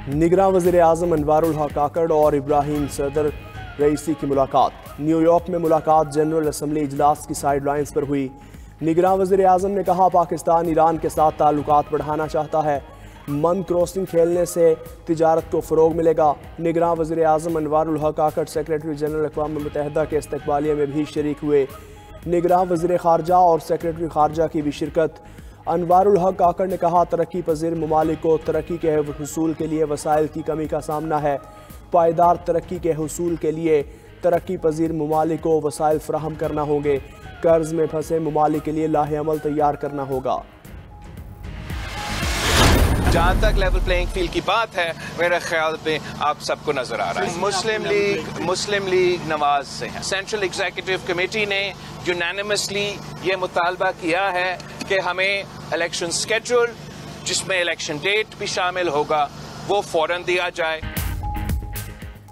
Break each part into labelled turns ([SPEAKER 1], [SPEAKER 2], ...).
[SPEAKER 1] निगरान वज़ीर-ए-आज़म अनवारुल हक काकड़ और इब्राहिम सदर रईसी की मुलाकात। न्यूयॉर्क में मुलाकात जनरल असम्बली इजलास की साइड लाइन्स पर हुई। निगरान वज़ीर-ए-आज़म ने कहा, पाकिस्तान ईरान के साथ ताल्लुकात बढ़ाना चाहता है। मन क्रॉसिंग खेलने से तिजारत को फ़रोग मिलेगा। निगरान वज़ीर-ए-आज़म अनवारुल हक काकड़ सेक्रेटरी जनरल अक़वाम मुत्तहिदा के इस्तक़बालिया में भी शरीक हुए। निगरान वज़ीर ख़ारजा और सेक्रेटरी ख़ारजा की भी शिरकत। अनवारुल हक काकड़ ने कहा, तरक्की पजीर ममालिक को तरक्की के हुसूल के लिए वसाइल की कमी का सामना है। पायदार तरक्की के हुसूल के लिए तरक्की पजीर ममालिक को वसाइल फराहम करना होंगे। कर्ज में फंसे ममालिक के लिए लाहे अमल तैयार करना होगा।
[SPEAKER 2] जहाँ तक लेवल प्लेइंग फील्ड की बात है, मेरे ख्याल में आप सबको नजर आ रहा है मुस्लिम लीग नवाज से है। सेंट्रल एग्जीक्यूटिव कमेटी ने यूनानिमसली ये मुतालबा किया है कि हमें इलेक्शन स्केड्यूल, जिसमें इलेक्शन डेट भी शामिल होगा, वो फौरन दिया जाए।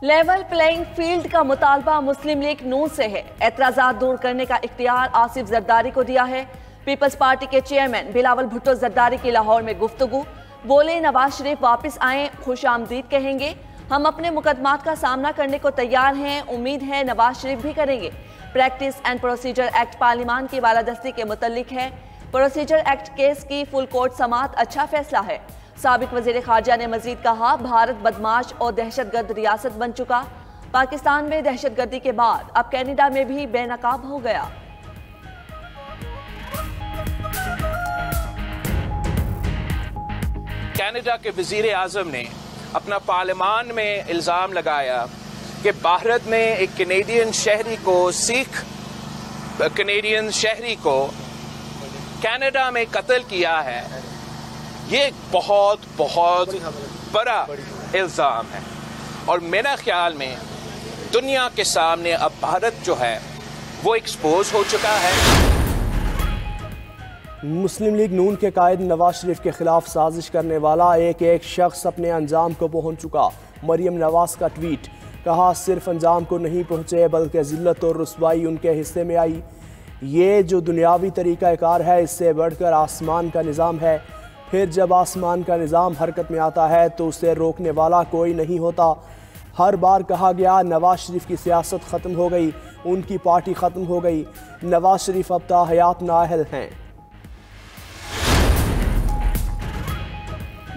[SPEAKER 3] लेवल प्लेइंग फील्ड का मुतालबा मुस्लिम लीग नून से है। एतराज़ात दूर करने का इख्तियार आसिफ जरदारी को दिया है। पीपल्स पार्टी के चेयरमैन बिलावल भुट्टो जरदारी की लाहौर में गुफ्तगू। बोले, नवाज शरीफ वापस आए, खुश आमदीद कहेंगे। हम अपने मुकदमात का सामना करने को तैयार हैं, उम्मीद है नवाज शरीफ भी करेंगे। प्रैक्टिस एंड प्रोसीजर एक्ट पार्लियामान की बालादस्ती के मुतल्लिक है। प्रोसीजर एक्ट केस की फुल कोर्ट समात अच्छा फैसला है। साबिक वजीर खारजा ने मजीद कहा, भारत बदमाश और दहशतगर्द रियासत बन चुका। पाकिस्तान में दहशतगर्दी के बाद अब कनाडा में भी बेनकाब हो गया।
[SPEAKER 2] कनाडा के वजीर आजम ने अपना पार्लियामान में इल्जाम लगाया कि भारत में एक कैनेडियन शहरी को कैनेडियन शहरी को कनाडा में कत्ल किया है। ये बहुत बड़ा इल्जाम है और मेरा ख्याल में दुनिया के सामने अब भारत जो है वो एक्सपोज हो चुका है।
[SPEAKER 1] मुस्लिम लीग नून के कायद नवाज शरीफ के खिलाफ साजिश करने वाला एक शख्स अपने अंजाम को पहुंच चुका। मरियम नवाज का ट्वीट, कहा, सिर्फ अंजाम को नहीं पहुंचे बल्कि जिल्लत और रुसवाई उनके हिस्से में आई। ये जो दुनियावी तरीक़ाकार है, इससे बढ़कर आसमान का निज़ाम है। फिर जब आसमान का निज़ाम हरकत में आता है तो उसे रोकने वाला कोई नहीं होता। हर बार कहा गया नवाज शरीफ की सियासत ख़त्म हो गई, उनकी पार्टी ख़त्म हो गई। नवाज शरीफ अब ताहयात नाअहल हैं।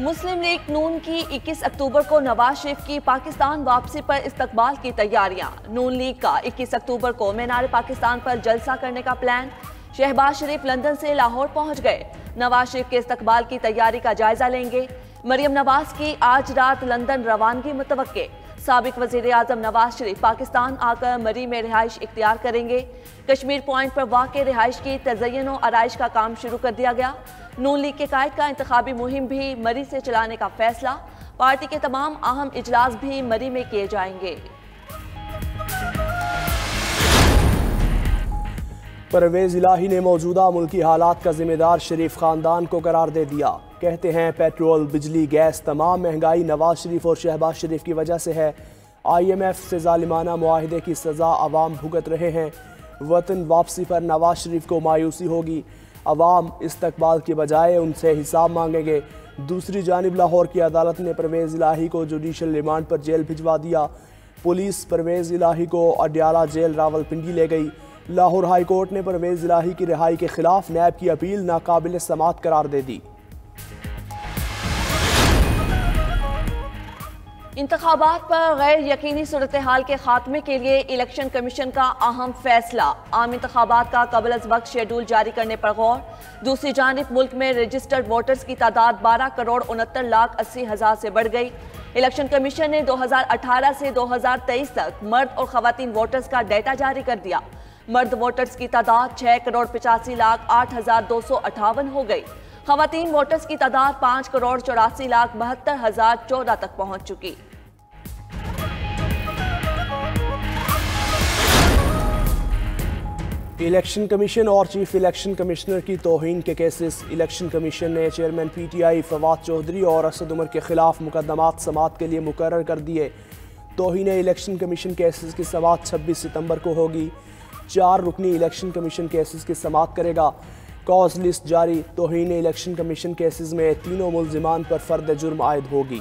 [SPEAKER 3] मुस्लिम लीग नून की 21 अक्टूबर को नवाज शरीफ की पाकिस्तान वापसी पर इस्तकबाल की तैयारियां। नून लीग का 21 अक्टूबर को मीनार पाकिस्तान पर जलसा करने का प्लान। शहबाज शरीफ लंदन से लाहौर पहुंच गए। नवाज शरीफ के इस्तकबाल की तैयारी का जायजा लेंगे। मरियम नवाज की आज रात लंदन रवानगी मुतवक्के। साबिक वजीर आजम नवाज शरीफ पाकिस्तान आकर मरी में रिहाइश इख्तियार करेंगे। कश्मीर पॉइंट पर वाक़ रिहाइश की तज़य्युन और आराइश का काम शुरू कर दिया गया। नून लीग के कायद का इंतखाबी मुहिम भी मरी से चलाने का फैसला। पार्टी के तमाम अहम इजलास भी मरी में किए जाएंगे।
[SPEAKER 1] परवेज़ इलाही ने मौजूदा मुल्की हालात का जिम्मेदार शरीफ ख़ानदान को करार दे दिया। कहते हैं, पेट्रोल, बिजली, गैस, तमाम महंगाई नवाज शरीफ और शहबाज शरीफ की वजह से है। IMF से जालिमाना मुआहिदे की सज़ा अवाम भुगत रहे हैं। वतन वापसी पर नवाज शरीफ को मायूसी होगी। अवाम इस्तकबाल के बजाय उनसे हिसाब मांगेंगे। दूसरी जानिब लाहौर की अदालत ने परवेज़ इलाही को जुडिशल रिमांड पर जेल भिजवा दिया। पुलिस परवेज़ इलाही को अडयाला जेल रावलपिंडी ले गई। लाहौर हाई कोर्ट ने परवेज़ इलाही की रिहाई के खिलाफ नैब की अपील नाकाबिल समाअत करार दे दी।
[SPEAKER 3] इंतखाबात पर गैर यकीनी सूरत हाल के खात्मे के लिए इलेक्शन कमीशन का अहम फैसला। आम इंतखाबात का कबल अज़ वक्त शेड्यूल जारी करने पर गौर। दूसरी जानिब मुल्क में रजिस्टर्ड वोटर्स की तादाद 12,69,80,000 से बढ़ गई। इलेक्शन कमीशन ने 2018 से 2023 तक मर्द और खवातीन वोटर्स का डेटा जारी कर दिया। मर्द वोटर्स की तादाद 6,85,08,258 हो गई। खवातीन वोटर्स की तादाद 5,84,72,014 तक पहुंच चुकी।
[SPEAKER 1] इलेक्शन कमीशन और चीफ इलेक्शन कमिश्नर की तौहीन के केसेस। इलेक्शन कमीशन ने चेयरमैन PTI फवाद चौधरी और असद उमर के खिलाफ मुकदमात समाअत के लिए मुकर्रर कर दिए। तौहीन इलेक्शन कमीशन केसेस की समाअत 26 सितंबर को होगी। 4 रुकनी इलेक्शन कमीशन केसेस की समाअत करेगा। कॉज लिस्ट जारी। तौहीन इलेक्शन कमीशन केसेस में तीनों मुल्जिमान पर फर्द जुर्म आयद होगी।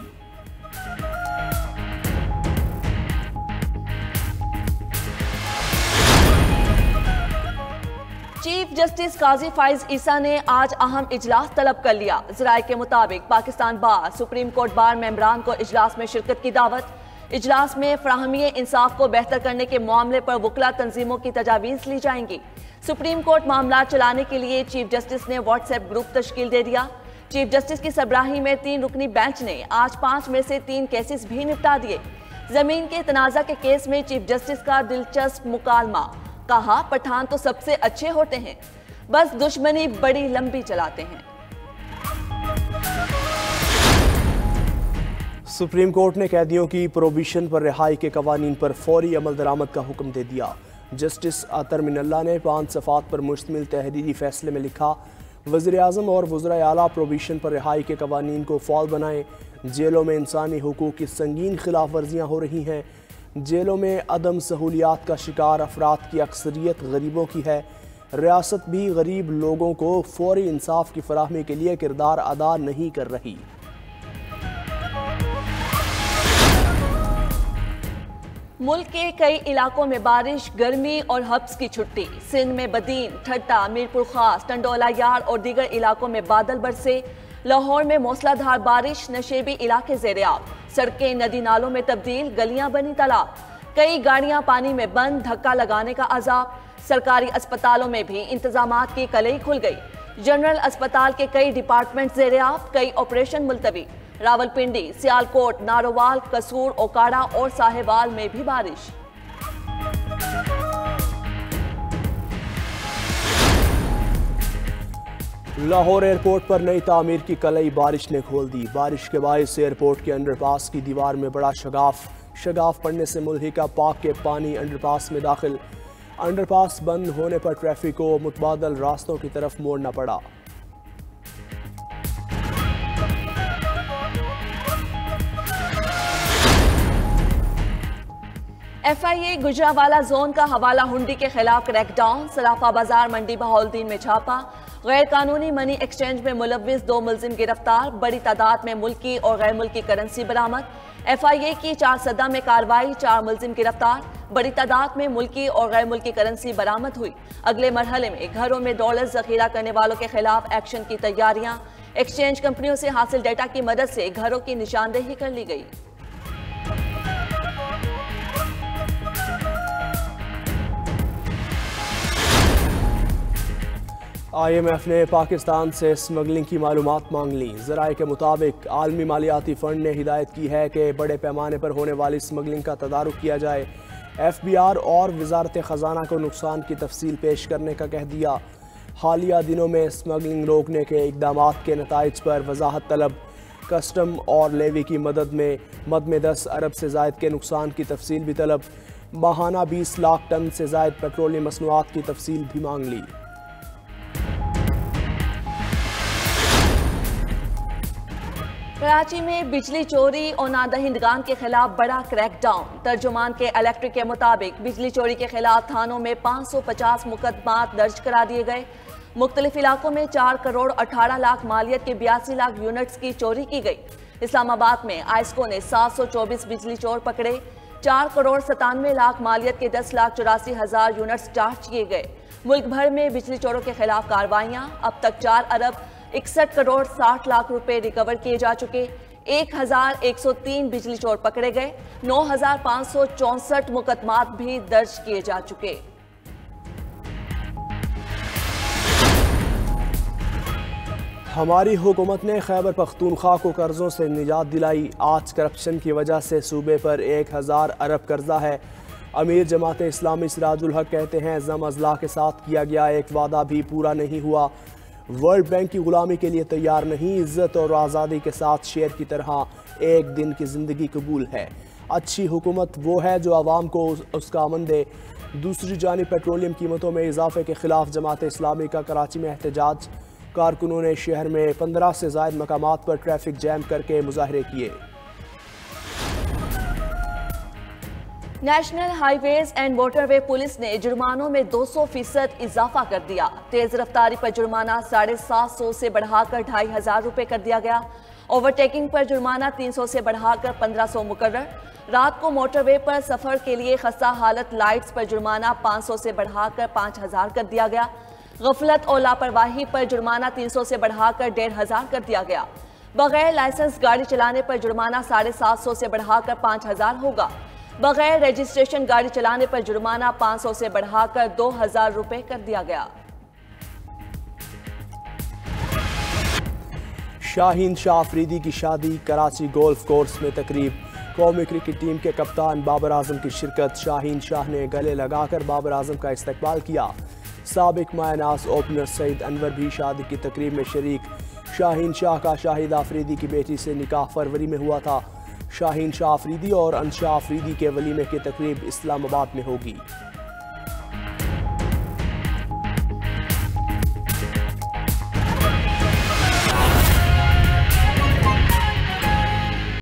[SPEAKER 3] जस्टिस काजी फाइज ईसा ने आज अहम इजलास तलब कर लिया। ज़राए के मुताबिक पाकिस्तान बार सुप्रीम कोर्ट बार मेंबरान को इजलास में शिरकत की दावत। इजलास में फ्राहमी इंसाफ को बेहतर करने के मामले पर वकला तंजीमों की तजावीज़ ली जाएंगी। सुप्रीम कोर्ट मामला चलाने के लिए चीफ जस्टिस ने व्हाट्सएप ग्रुप तश्कील दे दिया। चीफ जस्टिस की सरबराही में 3 रुकनी बेंच ने आज 5 में से 3 केसेस भी निपटा दिए। जमीन के तनाजा के केस में चीफ जस्टिस का दिलचस्प मुकालमा, कहा पठान तो सबसे अच्छे होते हैं, बस दुश्मनी बड़ी लंबी चलाते हैं।
[SPEAKER 1] सुप्रीम कोर्ट ने कैदियों की प्रोबिशन पर रिहाई के कवानीन पर फौरी अमल दरामद का हुक्म दे दिया। जस्टिस अतर मिनल्ला ने 5 सफ़ात पर मुश्तमिल तहरीरी फैसले में लिखा, वज़ीर आज़म और वज़राए आला प्रोबिशन पर रिहाई के कवानीन को फ़ौल बनाएं। जेलों में इंसानी हुकूक की संगीन खिलाफ वर्जियाँ हो रही हैं। जेलों में अदम सहूलियात का शिकार अफराद की अक्सरियत गरीबों की है। रियासत भी गरीब लोगों को फौरी इंसाफ की फराहमी के लिए किरदार अदा नहीं कर रही।
[SPEAKER 3] मुल्क के कई इलाकों में बारिश, गर्मी और हब्स की छुट्टी। सिंध में बदीन, ठट्टा, मीरपुर खास, टंडोला यार और दीगर इलाकों में बादल बरसे। लाहौर में मूसलाधार बारिश, नशेबी इलाके ज़ेर-ए-आब। सड़कें नदी नालों में तब्दील, गलियां बनी तालाब। कई गाड़ियां पानी में बंद, धक्का लगाने का अजाब। सरकारी अस्पतालों में भी इंतजामात की कलई खुल गई। जनरल अस्पताल के कई डिपार्टमेंट ज़ेर-ए-आब, कई ऑपरेशन मुलतवी। रावलपिंडी, सियालकोट, नारोवाल, कसूर, ओकाड़ा और साहेवाल में भी बारिश।
[SPEAKER 1] लाहौर एयरपोर्ट पर नई तामीर की कलई बारिश ने खोल दी। बारिश के बायस एयरपोर्ट के अंडरपास की दीवार में बड़ा शगाफ पड़ने से मुल्हिका पाक के पानी अंडरपास में दाखिल। अंडरपास बंद होने पर ट्रैफिक को मुतबादल रास्तों की तरफ मोड़ना पड़ा।
[SPEAKER 3] FIA गुजरावाला जोन का हवाला हुंडी के खिलाफ क्रैकडाउन। सराफा बाजार मंडी बहाउद्दीन में छापा। गैर कानूनी मनी एक्सचेंज में मुलव्विस 2 मुलजिम गिरफ्तार। बड़ी तादाद में मुल्की और गैर मुल्की करेंसी बरामद। FIA की 4 सदा में कार्रवाई, 4 मुलजिम गिरफ्तार। बड़ी तादाद में मुल्की और गैर मुल्की करेंसी बरामद हुई। अगले मरहले में घरों में डॉलर जखीरा करने वालों के खिलाफ एक्शन की तैयारियां। एक्सचेंज कंपनियों से हासिल डेटा की मदद से घरों की निशानदेही कर ली गई।
[SPEAKER 1] IMF ने पाकिस्तान से स्मगलिंग की मालूमात मांग ली। ज़राए के मुताबिक आलमी मालियाती फ़ंड ने हिदायत की है कि बड़े पैमाने पर होने वाली स्मगलिंग का तदारुक किया जाए। FBR और वजारत ख़जाना को नुकसान की तफसील पेश करने का कह दिया। हालिया दिनों में स्मगलिंग रोकने के इक़दामात के नताइज पर वजाहत तलब। कस्टम और लेवी की मद में 10 अरब से ज़ायद के नुकसान की तफसील भी तलब। माहाना 20 लाख टन से ज़ायद पेट्रोलियम मसनूआत की तफसील भी मांग ली।
[SPEAKER 3] कराची में बिजली चोरी और नादहिंदगान के खिलाफ बड़ा क्रैकडाउन। तर्जुमान के इलेक्ट्रिक के मुताबिक बिजली चोरी के खिलाफ थानों में 550 मुकदमात दर्ज करा दिए गए। मुख्तलिफ इलाकों में 4 करोड़ 18 लाख मालियत के 82 लाख यूनिट्स की चोरी की गई। इस्लामाबाद में आइस्को ने 724 बिजली चोर पकड़े। 4 करोड़ 97 लाख मालियत के 10 लाख 84 हजार यूनिट्स चार्ज किए गए। मुल्क भर में बिजली चोरों के खिलाफ कार्रवाइयां। अब तक 4 अरब 61 करोड़ 60 लाख रुपए रिकवर किए जा चुके। 1103 बिजली चोर पकड़े गए। 9564 मुकदमात भी दर्ज किए जा चुके।
[SPEAKER 1] हमारी हुकूमत ने खैबर पख्तूनख्वा को कर्जों से निजात दिलाई। आज करप्शन की वजह से सूबे पर 1000 अरब कर्जा है। अमीर जमात इस्लामी सिराजुल हक कहते हैं ज़म अज़ला के साथ किया गया एक वादा भी पूरा नहीं हुआ। वर्ल्ड बैंक की गुलामी के लिए तैयार नहीं। इज्जत और आज़ादी के साथ शेर की तरह एक दिन की ज़िंदगी कबूल है। अच्छी हुकूमत वो है जो आवाम को उसका अमन दे। दूसरी जानिब पेट्रोलियम कीमतों में इजाफे के खिलाफ जमात इस्लामी का कराची में एहतजाज। कारकुनों ने शहर में 15 से ज़ायद मकामात पर ट्रैफिक जैम करके मुजाहरे किए।
[SPEAKER 3] National highways and motorway police ने जुर्मानों में 200% इजाफा कर दिया। तेज रफ्तारी पर जुर्माना 750 से बढ़ाकर 2500 रुपए कर दिया गया। ओवरटेकिंग पर जुर्माना 300 से बढ़ाकर 1500 मुकर्रर। रात को मोटरवे पर सफर के लिए खस्ता हालत लाइट्स पर जुर्माना 500 से बढ़ाकर 5000 कर दिया गया। गफलत और लापरवाही पर जुर्माना 300 से बढ़ाकर 1500 कर दिया गया। बगैर लाइसेंस गाड़ी चलाने पर जुर्माना 750 से बढ़ाकर 5000 होगा। बगैर रजिस्ट्रेशन गाड़ी चलाने पर जुर्माना 500 से बढ़ाकर 2000 रुपए कर दिया गया।
[SPEAKER 1] शाहीन शाह अफरीदी की शादी, कराची गोल्फ कोर्स में तकरीब। कौमी क्रिकेट टीम के कप्तान बाबर आजम की शिरकत। शाहीन शाह ने गले लगाकर बाबर आजम का इस्तकबाल किया। साबिक मायनाज ओपनर सईद अनवर भी शादी की तकरीब में शरीक। शाहीन शाह का शाहिद अफरीदी की बेटी से निकाह फरवरी में हुआ था। शाहीन शाह अफरीदी और अंशा अफरीदी के वलीमे की तकरीब इस्लामाबाद में होगी।